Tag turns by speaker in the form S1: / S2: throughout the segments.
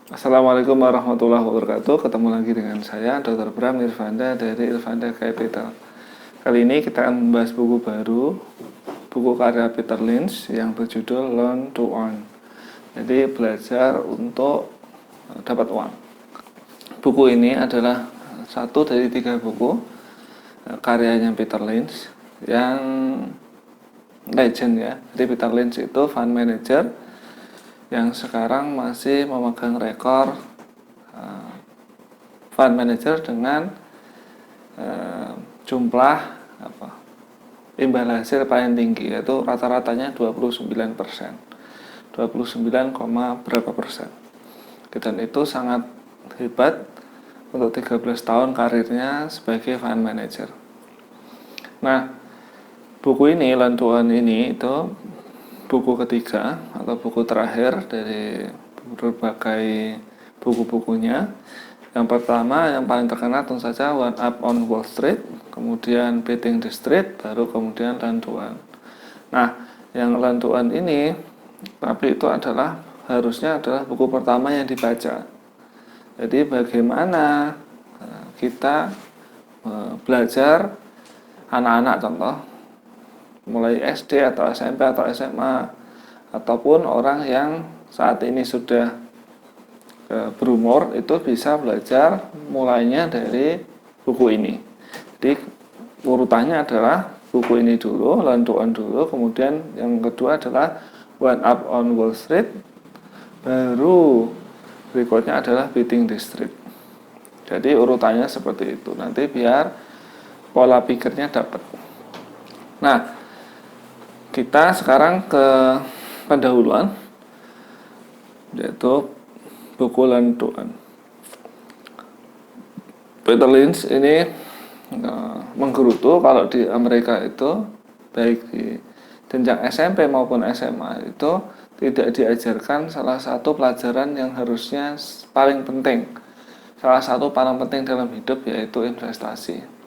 S1: Assalamualaikum warahmatullahi wabarakatuh. Ketemu lagi dengan saya, Dr. Bram Irfanda dari Irfanda Capital. Kali ini kita akan membahas buku baru, buku karya Peter Lynch yang berjudul Learn to Earn. Jadi belajar untuk dapat uang. Buku ini adalah satu dari 3 buku karyanya Peter Lynch yang legend ya. Jadi Peter Lynch itu fund manager yang sekarang masih memegang rekor fund manager dengan jumlah imbal hasil paling tinggi, yaitu rata-ratanya 29%. 29, berapa persen. Dan itu sangat hebat untuk 13 tahun karirnya sebagai fund manager. Nah, buku ini, Learn to Earn ini, itu buku ketiga atau buku terakhir dari berbagai buku-bukunya. Yang pertama, yang paling terkenal tentu saja One Up on Wall Street, kemudian Beating the Street, baru kemudian Learn to Earn. Nah, yang Learn to Earn ini, tapi itu harusnya adalah buku pertama yang dibaca. Jadi bagaimana kita belajar anak-anak, contoh mulai SD atau SMP atau SMA, ataupun orang yang saat ini sudah berumur, itu bisa belajar mulainya dari buku ini. Jadi urutannya adalah buku ini dulu, Learn to Earn dulu, kemudian yang kedua adalah One Up on Wall Street, baru berikutnya adalah Beating the Street. Jadi urutannya seperti itu, nanti biar pola pikirnya dapat. Nah, kita sekarang ke pendahuluan, yaitu buku Learn to Earn. Peter Lynch ini menggerutu kalau di Amerika itu, baik di jenjang SMP maupun SMA, itu tidak diajarkan salah satu pelajaran yang harusnya paling penting. Salah satu paling penting dalam hidup, yaitu investasi.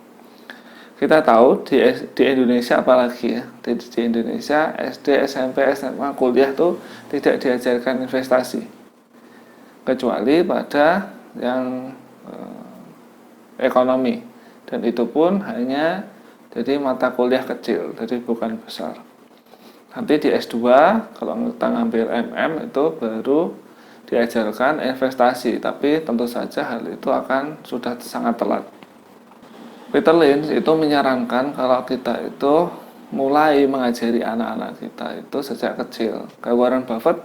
S1: Kita tahu di Indonesia apalagi ya, di Indonesia SD, SMP, SMA, kuliah tuh tidak diajarkan investasi, kecuali pada yang ekonomi, dan itu pun hanya jadi mata kuliah kecil, jadi bukan besar. Nanti di S2 kalau kita ngambil MM itu baru diajarkan investasi, tapi tentu saja hal itu akan sudah sangat telat. Peter Lynch itu menyarankan kalau kita itu mulai mengajari anak-anak kita itu sejak kecil. Kayak Warren Buffett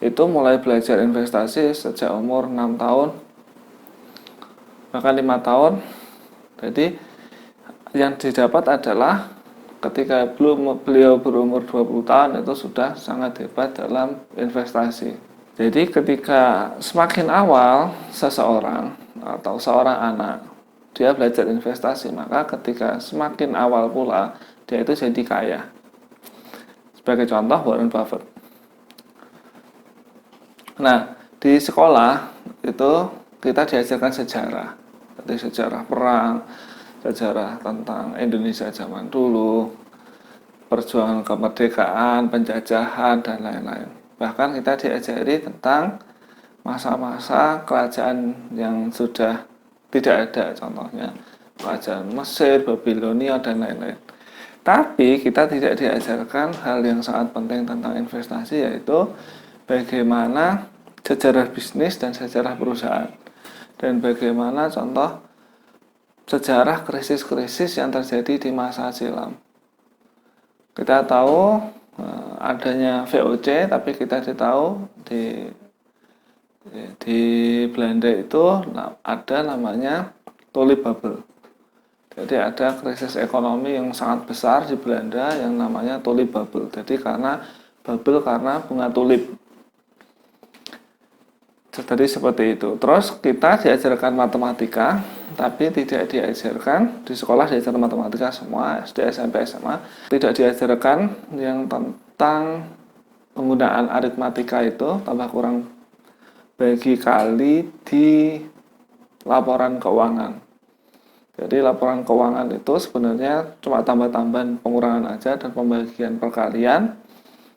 S1: itu mulai belajar investasi sejak umur 6 tahun, bahkan 5 tahun. Jadi yang didapat adalah ketika beliau berumur 20 tahun itu sudah sangat hebat dalam investasi. Jadi ketika semakin awal seseorang atau seorang anak dia belajar investasi, maka ketika semakin awal pula dia itu jadi kaya. Sebagai contoh Warren Buffett. Nah, di sekolah itu kita diajarkan sejarah. Jadi sejarah perang, sejarah tentang Indonesia zaman dulu, perjuangan kemerdekaan, penjajahan, dan lain-lain. Bahkan kita diajari tentang masa-masa kerajaan yang sudah tidak ada, contohnya kerajaan Mesir, Babilonia, dan lain-lain. Tapi kita tidak diajarkan hal yang sangat penting tentang investasi, yaitu bagaimana sejarah bisnis dan sejarah perusahaan, dan bagaimana contoh sejarah krisis-krisis yang terjadi di masa silam. Kita tahu adanya VOC, tapi kita tahu di Belanda itu ada namanya tulip bubble. Jadi ada krisis ekonomi yang sangat besar di Belanda yang namanya tulip bubble. Jadi karena bunga tulip. Jadi seperti itu. Terus kita diajarkan matematika, tapi tidak diajarkan di sekolah, diajarkan matematika semua, SD, SMP, SMA. Tidak diajarkan yang tentang penggunaan aritmatika itu, tambah kurang bagi kali di laporan keuangan. Jadi laporan keuangan itu sebenarnya cuma tambah-tambahan pengurangan aja dan pembagian perkalian,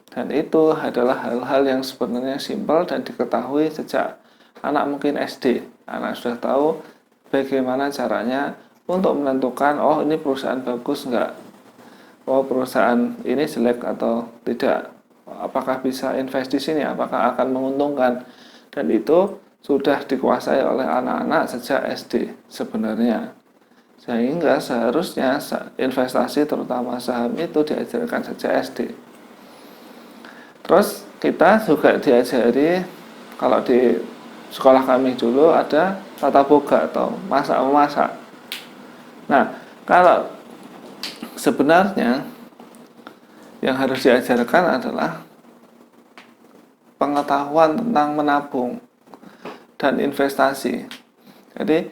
S1: dan itu adalah hal-hal yang sebenarnya simpel dan diketahui sejak anak mungkin SD, anak sudah tahu bagaimana caranya untuk menentukan, oh ini perusahaan bagus enggak, oh perusahaan ini jelek atau tidak, apakah bisa invest di sini, apakah akan menguntungkan. Dan itu sudah dikuasai oleh anak-anak sejak SD sebenarnya. Sehingga seharusnya investasi terutama saham itu diajarkan sejak SD. Terus kita juga diajari, kalau di sekolah kami dulu ada tata boga atau masak-memasak. Nah, kalau sebenarnya yang harus diajarkan adalah pengetahuan tentang menabung dan investasi. Jadi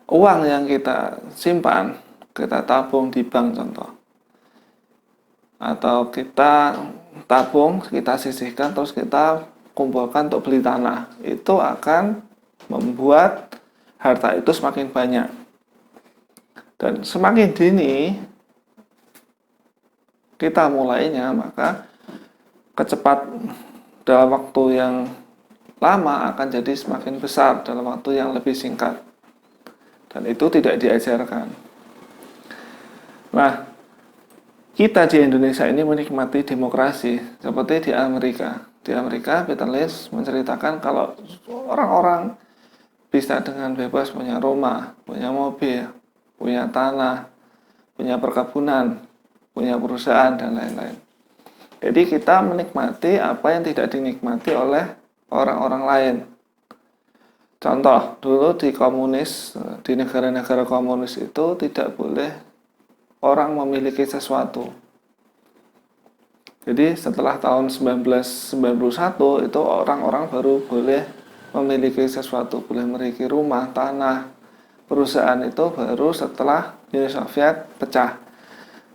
S1: uang yang kita simpan, kita tabung di bank contoh, atau kita tabung, kita sisihkan, terus kita kumpulkan untuk beli tanah, itu akan membuat harta itu semakin banyak. Dan semakin dini kita mulainya, maka kecepat dalam waktu yang lama akan jadi semakin besar dalam waktu yang lebih singkat. Dan itu tidak diajarkan. Nah, kita di Indonesia ini menikmati demokrasi seperti di Amerika. Di Amerika, Peter Lynch menceritakan kalau orang-orang bisa dengan bebas punya rumah, punya mobil, punya tanah, punya perkebunan, punya perusahaan, dan lain-lain. Jadi kita menikmati apa yang tidak dinikmati oleh orang-orang lain. Contoh, dulu di komunis, di negara-negara komunis itu tidak boleh orang memiliki sesuatu. Jadi setelah tahun 1991 itu orang-orang baru boleh memiliki sesuatu, boleh memiliki rumah, tanah, perusahaan, itu baru setelah Uni Soviet pecah.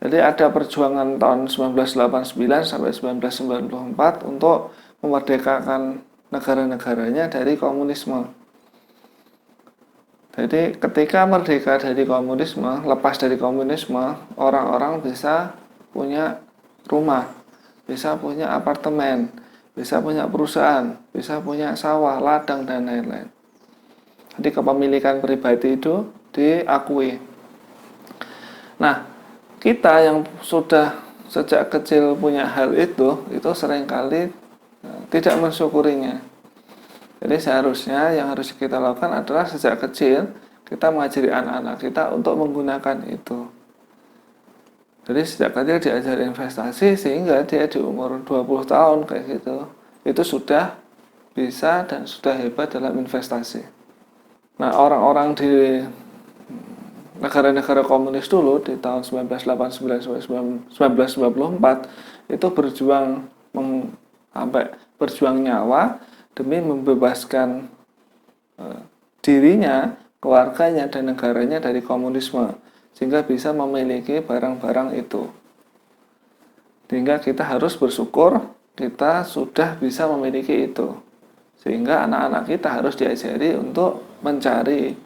S1: Jadi ada perjuangan tahun 1989 sampai 1994 untuk memerdekakan negara-negaranya dari komunisme. Jadi ketika merdeka dari komunisme, lepas dari komunisme, orang-orang bisa punya rumah, bisa punya apartemen, bisa punya perusahaan, bisa punya sawah, ladang, dan lain-lain. Jadi kepemilikan pribadi itu diakui. Nah, kita yang sudah sejak kecil punya hal itu seringkali tidak mensyukurinya. Jadi seharusnya yang harus kita lakukan adalah sejak kecil kita mengajari anak-anak kita untuk menggunakan itu. Jadi sejak kecil diajari investasi sehingga dia di umur 20 tahun kayak gitu, itu sudah bisa dan sudah hebat dalam investasi. Nah, orang-orang di negara-negara komunis dulu di tahun 1989 sampai 1994 itu berjuang nyawa demi membebaskan dirinya, keluarganya, dan negaranya dari komunisme, sehingga bisa memiliki barang-barang itu. Sehingga kita harus bersyukur kita sudah bisa memiliki itu, sehingga anak-anak kita harus diajari untuk mencari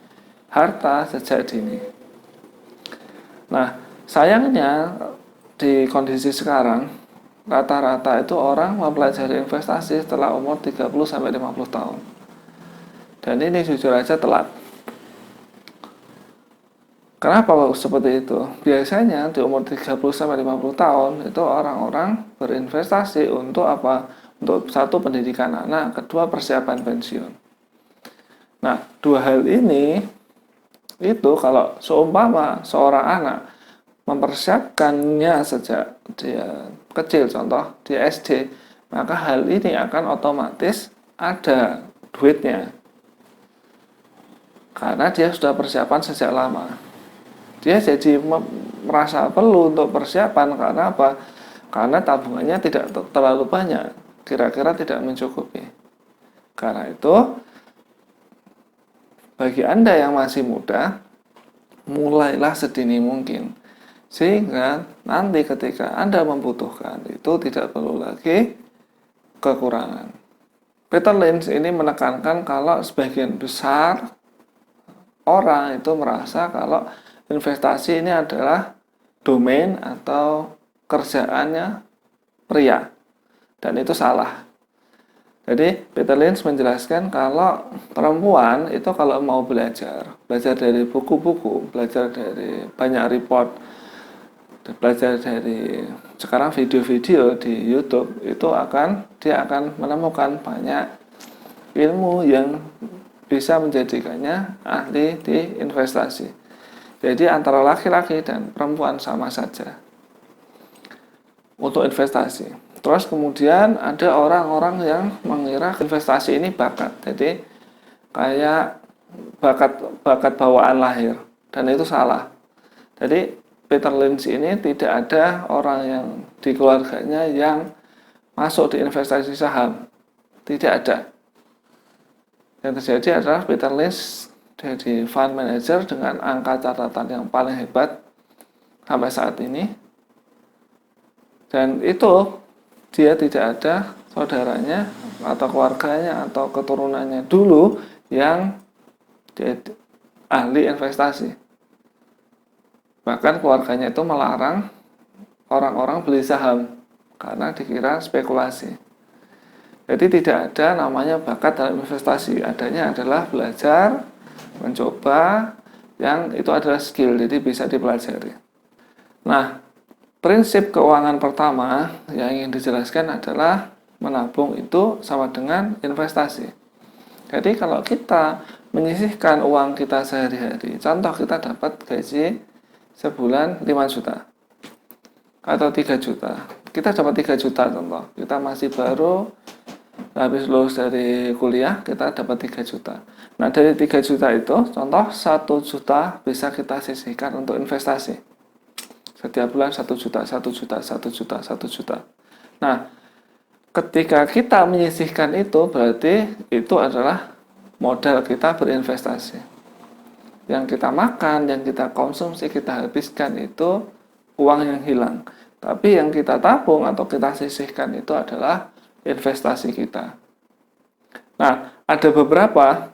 S1: harta sejak dini. Nah, sayangnya di kondisi sekarang rata-rata itu orang mempelajari investasi setelah umur 30-50 tahun. Dan ini jujur aja telat. Kenapa seperti itu? Biasanya di umur 30-50 tahun itu orang-orang berinvestasi untuk apa? Untuk satu, pendidikan anak, kedua, persiapan pensiun. Nah, dua hal ini itu kalau seumpama seorang anak mempersiapkannya sejak dia kecil, contoh di SD, maka hal ini akan otomatis ada duitnya karena dia sudah persiapan sejak lama. Dia jadi merasa perlu untuk persiapan karena apa? Karena tabungannya tidak terlalu banyak, kira-kira tidak mencukupi. Karena itu bagi Anda yang masih muda, mulailah sedini mungkin, sehingga nanti ketika Anda membutuhkan itu tidak perlu lagi kekurangan. Peter Lynch ini menekankan kalau sebagian besar orang itu merasa kalau investasi ini adalah domain atau kerjaannya pria, dan itu salah. Jadi Peter Lynch menjelaskan kalau perempuan itu kalau mau belajar dari buku-buku, belajar dari banyak report, belajar dari sekarang video-video di YouTube, itu dia akan menemukan banyak ilmu yang bisa menjadikannya ahli di investasi. Jadi antara laki-laki dan perempuan sama saja untuk investasi. Terus kemudian ada orang-orang yang mengira investasi ini bakat. Jadi kayak bakat bawaan lahir, dan itu salah. Jadi Peter Lynch ini tidak ada orang yang di keluarganya yang masuk di investasi saham. Tidak ada. Yang terjadi adalah Peter Lynch jadi fund manager dengan angka catatan yang paling hebat sampai saat ini. Dan itu dia tidak ada saudaranya atau keluarganya atau keturunannya dulu yang jadi ahli investasi. Bahkan keluarganya itu melarang orang-orang beli saham karena dikira spekulasi. Jadi tidak ada namanya bakat dalam investasi. Adanya adalah belajar, mencoba, yang itu adalah skill, jadi bisa dipelajari. Nah, prinsip keuangan pertama yang ingin dijelaskan adalah menabung itu sama dengan investasi. Jadi kalau kita menyisihkan uang kita sehari-hari, contoh kita dapat gaji sebulan 5 juta atau 3 juta. Kita dapat 3 juta contoh. Kita masih baru habis lulus dari kuliah, kita dapat 3 juta. Nah, dari 3 juta itu, contoh 1 juta bisa kita sisihkan untuk investasi. Setiap bulan 1 juta, 1 juta, 1 juta, 1 juta. Nah, ketika kita menyisihkan itu, berarti itu adalah modal kita berinvestasi. Yang kita makan, yang kita konsumsi, kita habiskan itu uang yang hilang. Tapi yang kita tabung atau kita sisihkan itu adalah investasi kita. Nah, ada beberapa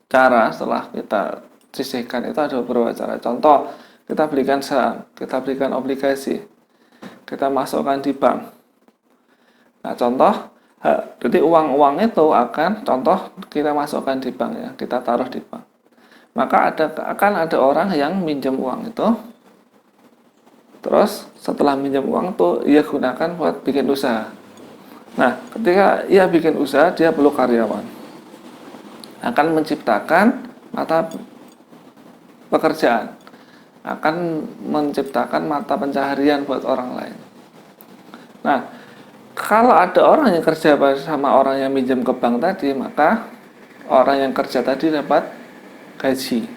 S1: cara setelah kita sisihkan itu, ada beberapa cara. Contoh, kita belikan saham, kita belikan obligasi, kita masukkan di bank. Nah, contoh, jadi uang-uang itu contoh kita masukkan di bank ya, kita taruh di bank. Maka akan ada orang yang minjem uang itu, terus setelah minjem uang itu ia gunakan buat bikin usaha. Nah, ketika ia bikin usaha, dia perlu karyawan. Akan menciptakan mata pekerjaan, akan menciptakan mata pencaharian buat orang lain. Nah, kalau ada orang yang kerja sama orang yang minjem ke bank tadi, maka orang yang kerja tadi dapat gaji.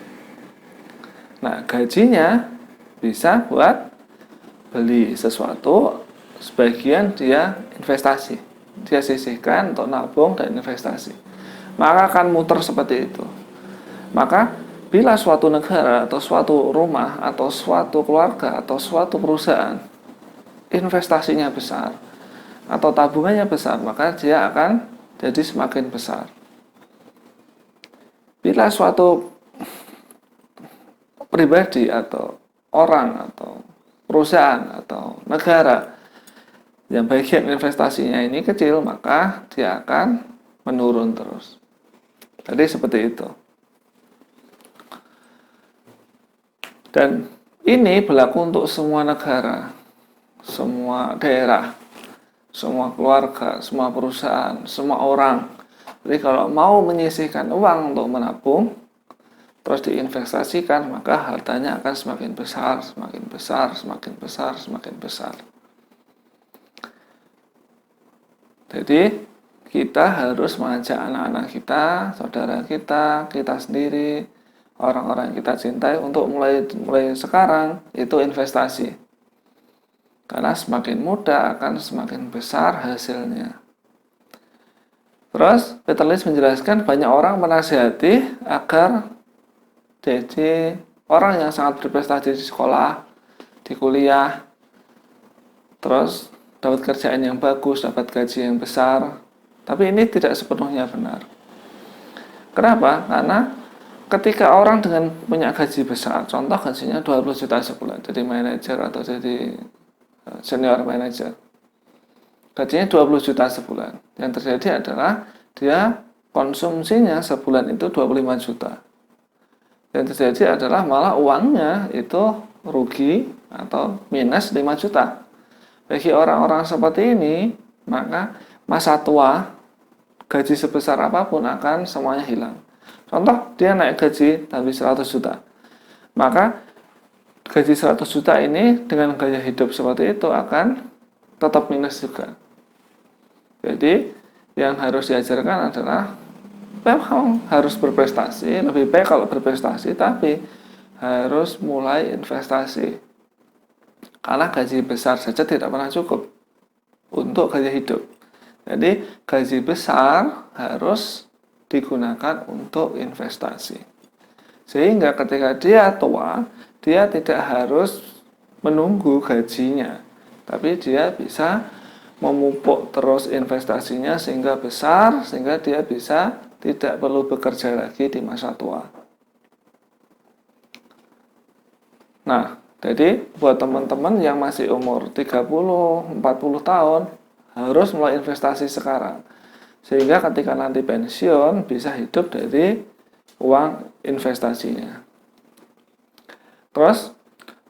S1: Nah, gajinya bisa buat beli sesuatu, sebagian dia investasi, dia sisihkan untuk nabung dan investasi. Maka akan muter seperti itu. Maka bila suatu negara atau suatu rumah atau suatu keluarga atau suatu perusahaan investasinya besar atau tabungannya besar, maka dia akan jadi semakin besar. Bila suatu pribadi atau orang atau perusahaan atau negara yang bagian investasinya ini kecil, maka dia akan menurun terus. Jadi seperti itu. Dan ini berlaku untuk semua negara, semua daerah, semua keluarga, semua perusahaan, semua orang. Jadi kalau mau menyisihkan uang untuk menabung, terus diinvestasikan, maka hartanya akan semakin besar, semakin besar, semakin besar, semakin besar. Jadi kita harus mengajak anak-anak kita, saudara kita, kita sendiri, orang-orang yang kita cintai untuk mulai sekarang itu investasi. Karena semakin muda akan semakin besar hasilnya. Terus Peter Lynch menjelaskan banyak orang menasihati agar jadi orang yang sangat berprestasi di sekolah, di kuliah, terus dapat kerjaan yang bagus, dapat gaji yang besar. Tapi ini tidak sepenuhnya benar. Kenapa? Karena ketika orang dengan punya gaji besar, contoh gajinya 20 juta sebulan, jadi manajer atau jadi senior manager, gajinya 20 juta sebulan. Yang terjadi adalah dia konsumsinya sebulan itu 25 juta. Yang terjadi adalah malah uangnya itu rugi atau minus 5 juta. Bagi orang-orang seperti ini, maka masa tua gaji sebesar apapun akan semuanya hilang. Contoh, dia naik gaji habis 100 juta. Maka gaji 100 juta ini dengan gaya hidup seperti itu akan tetap minus juga. Jadi, yang harus diajarkan adalah memang harus berprestasi, lebih baik kalau berprestasi, tapi harus mulai investasi. Karena gaji besar saja tidak pernah cukup untuk gaya hidup. Jadi gaji besar harus digunakan untuk investasi. Sehingga ketika dia tua, dia tidak harus menunggu gajinya, tapi dia bisa memupuk terus investasinya sehingga besar, sehingga dia bisa tidak perlu bekerja lagi di masa tua. Nah, jadi buat teman-teman yang masih umur 30-40 tahun harus mulai investasi sekarang. Sehingga ketika nanti pensiun bisa hidup dari uang investasinya. Terus,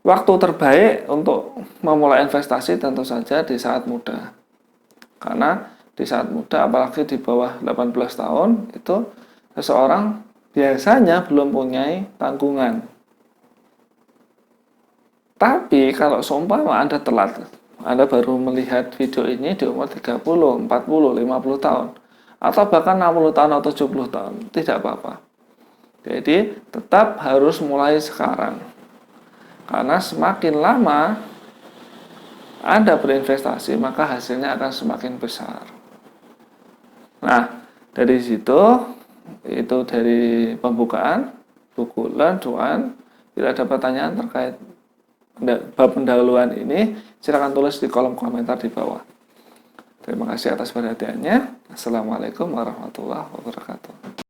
S1: waktu terbaik untuk memulai investasi tentu saja di saat muda. Karena di saat muda, apalagi di bawah 18 tahun, itu seseorang biasanya belum punya tanggungan. Tapi kalau seumpama Anda telat, Anda baru melihat video ini di umur 30, 40, 50 tahun, atau bahkan 60 tahun atau 70 tahun, tidak apa-apa. Jadi tetap harus mulai sekarang. Karena semakin lama Anda berinvestasi, maka hasilnya akan semakin besar. Nah, dari situ, itu dari pembukaan buku Learn to Earn. Bila ada pertanyaan terkait bab pendahuluan ini, silakan tulis di kolom komentar di bawah. Terima kasih atas perhatiannya. Assalamualaikum warahmatullahi wabarakatuh.